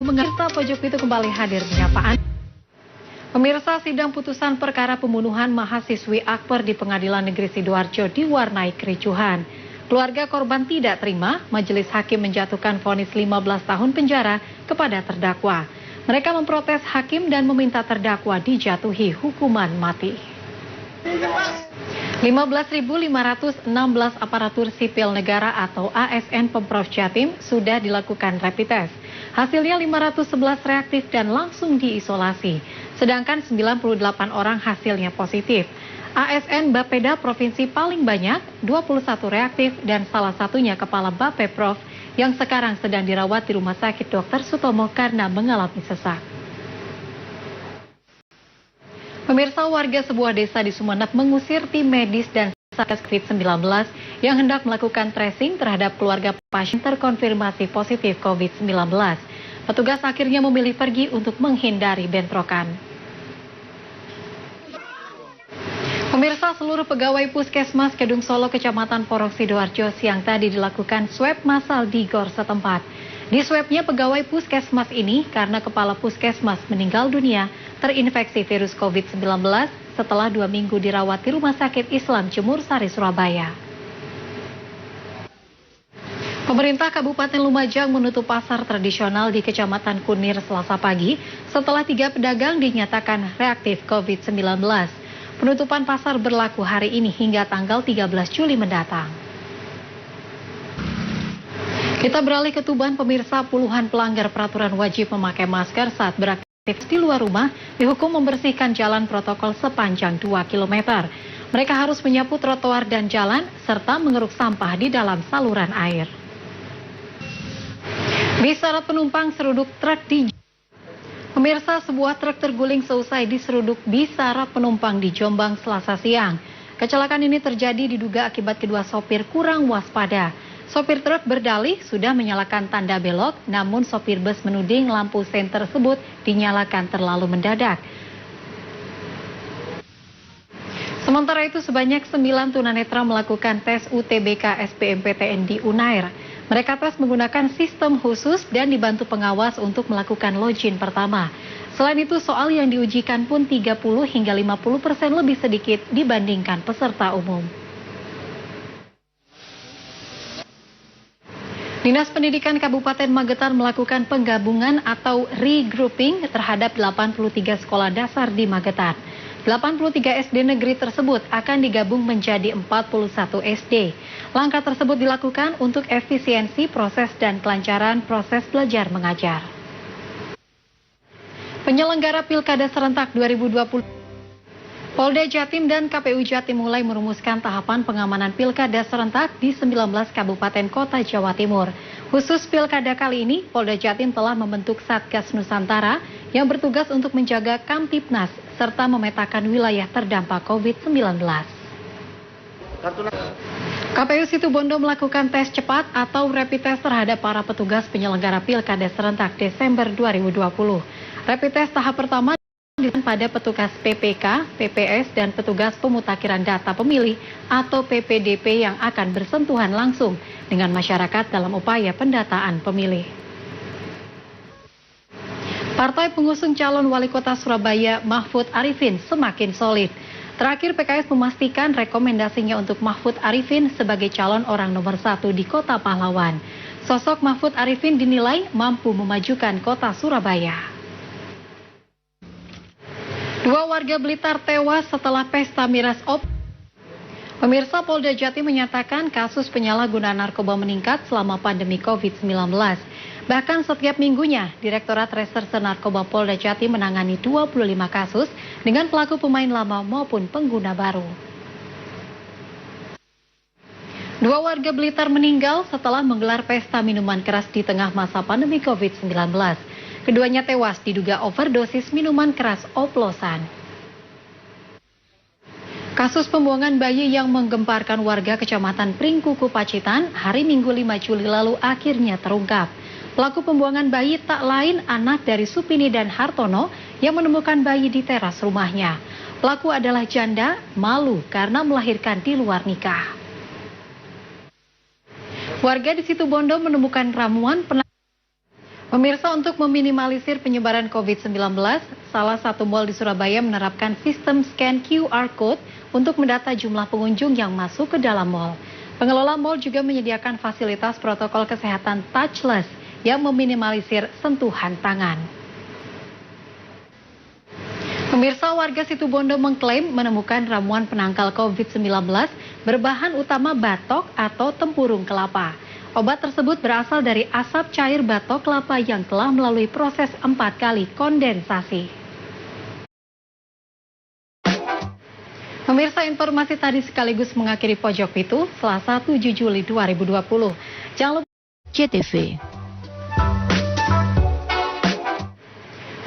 Pemirsa Pojok itu kembali hadir penyapaan. Pemirsa, sidang putusan perkara pembunuhan mahasiswi Akper di Pengadilan Negeri Sidoarjo diwarnai kericuhan. Keluarga korban tidak terima majelis hakim menjatuhkan vonis 15 tahun penjara kepada terdakwa. Mereka memprotes hakim dan meminta terdakwa dijatuhi hukuman mati. 15.516 aparatur sipil negara atau ASN Pemprov Jatim sudah dilakukan rapid test. Hasilnya 511 reaktif dan langsung diisolasi. Sedangkan 98 orang hasilnya positif. ASN Bapeda Provinsi paling banyak, 21 reaktif dan salah satunya Kepala Bapeprov yang sekarang sedang dirawat di Rumah Sakit Dr. Sutomo karena mengalami sesak. Pemirsa, warga sebuah desa di Sumeneb mengusir tim medis dan Satgas COVID-19 yang hendak melakukan tracing terhadap keluarga pasien terkonfirmasi positif COVID-19. Petugas akhirnya memilih pergi untuk menghindari bentrokan. Pemirsa, seluruh pegawai Puskesmas Kedung Solo Kecamatan Porong Sidoarjo siang tadi dilakukan swab massal di GOR setempat. Di swabnya pegawai Puskesmas ini karena kepala Puskesmas meninggal dunia terinfeksi virus COVID-19 setelah 2 minggu dirawat di Rumah Sakit Islam Jemur Sari, Surabaya. Pemerintah Kabupaten Lumajang menutup pasar tradisional di Kecamatan Kunir Selasa pagi setelah 3 pedagang dinyatakan reaktif COVID-19. Penutupan pasar berlaku hari ini hingga tanggal 13 Juli mendatang. Kita beralih ke Tuban, pemirsa. Puluhan pelanggar peraturan wajib memakai masker saat beraktivitas di luar rumah dihukum membersihkan jalan protokol sepanjang 2 km. Mereka harus menyapu trotoar dan jalan serta mengeruk sampah di dalam saluran air. Diseret penumpang seruduk truk di Pemirsa, sebuah truk terguling seusai diseruduk diseret penumpang di Jombang Selasa siang. Kecelakaan ini terjadi diduga akibat kedua sopir kurang waspada. Sopir truk berdalih sudah menyalakan tanda belok, namun sopir bus menuding lampu sen tersebut dinyalakan terlalu mendadak. Sementara itu, sebanyak 9 tunanetra melakukan tes UTBK SBMPTN di Unair. Mereka tes menggunakan sistem khusus dan dibantu pengawas untuk melakukan login pertama. Selain itu, soal yang diujikan pun 30 hingga 50% lebih sedikit dibandingkan peserta umum. Dinas Pendidikan Kabupaten Magetan melakukan penggabungan atau regrouping terhadap 83 sekolah dasar di Magetan. 83 SD negeri tersebut akan digabung menjadi 41 SD. Langkah tersebut dilakukan untuk efisiensi proses dan kelancaran proses belajar mengajar. Penyelenggara Pilkada Serentak 2020, Polda Jatim dan KPU Jatim mulai merumuskan tahapan pengamanan Pilkada Serentak di 19 kabupaten kota Jawa Timur. Khusus Pilkada kali ini, Polda Jatim telah membentuk Satgas Nusantara yang bertugas untuk menjaga Kamtipnas serta memetakan wilayah terdampak COVID-19. KPU Situbondo melakukan tes cepat atau rapid test terhadap para petugas penyelenggara Pilkada Serentak Desember 2020. Rapid test tahap pertama dilakukan pada petugas PPK, PPS, dan petugas pemutakhiran data pemilih atau PPDP yang akan bersentuhan langsung dengan masyarakat dalam upaya pendataan pemilih. Partai pengusung calon wali kota Surabaya Mahfud Arifin semakin solid. Terakhir, PKS memastikan rekomendasinya untuk Mahfud Arifin sebagai calon orang nomor 1 di kota pahlawan. Sosok Mahfud Arifin dinilai mampu memajukan kota Surabaya. 2 warga Blitar tewas setelah pesta miras oplosan. Pemirsa, Polda Jatim menyatakan kasus penyalahgunaan narkoba meningkat selama pandemi COVID-19. Bahkan setiap minggunya, Direktorat Reserse Narkoba Polda Jatim menangani 25 kasus dengan pelaku pemain lama maupun pengguna baru. 2 warga Blitar meninggal setelah menggelar pesta minuman keras di tengah masa pandemi COVID-19. Keduanya tewas diduga overdosis minuman keras oplosan. Kasus pembuangan bayi yang menggemparkan warga Kecamatan Pringkuku, Pacitan hari Minggu 5 Juli lalu akhirnya terungkap. Pelaku pembuangan bayi tak lain anak dari Supini dan Hartono yang menemukan bayi di teras rumahnya. Pelaku adalah janda, malu karena melahirkan di luar nikah. Warga di Situbondo menemukan ramuan Pemirsa, untuk meminimalisir penyebaran COVID-19, salah satu mal di Surabaya menerapkan sistem scan QR Code untuk mendata jumlah pengunjung yang masuk ke dalam mal. Pengelola mal juga menyediakan fasilitas protokol kesehatan touchless yang meminimalisir sentuhan tangan. Pemirsa, warga Situbondo mengklaim menemukan ramuan penangkal COVID-19 berbahan utama batok atau tempurung kelapa. Obat tersebut berasal dari asap cair batok kelapa yang telah melalui proses 4 kali kondensasi. Pemirsa, informasi tadi sekaligus mengakhiri Pojok Pitu Selasa 7 Juli 2020. Jangan lupa JTV.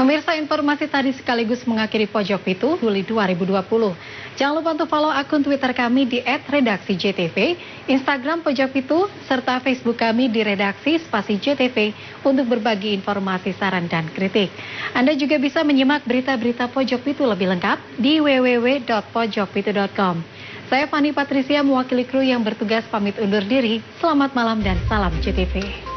Pemirsa, informasi tadi sekaligus mengakhiri Pojok Pitu Juli 2020. Jangan lupa untuk follow akun Twitter kami di @redaksi_JTV, Instagram Pojok Pitu, serta Facebook kami di Redaksi _JTV untuk berbagi informasi, saran, dan kritik. Anda juga bisa menyimak berita-berita Pojok Pitu lebih lengkap di www.pojokpitu.com. Saya Fani Patricia mewakili kru yang bertugas pamit undur diri. Selamat malam dan salam JTV.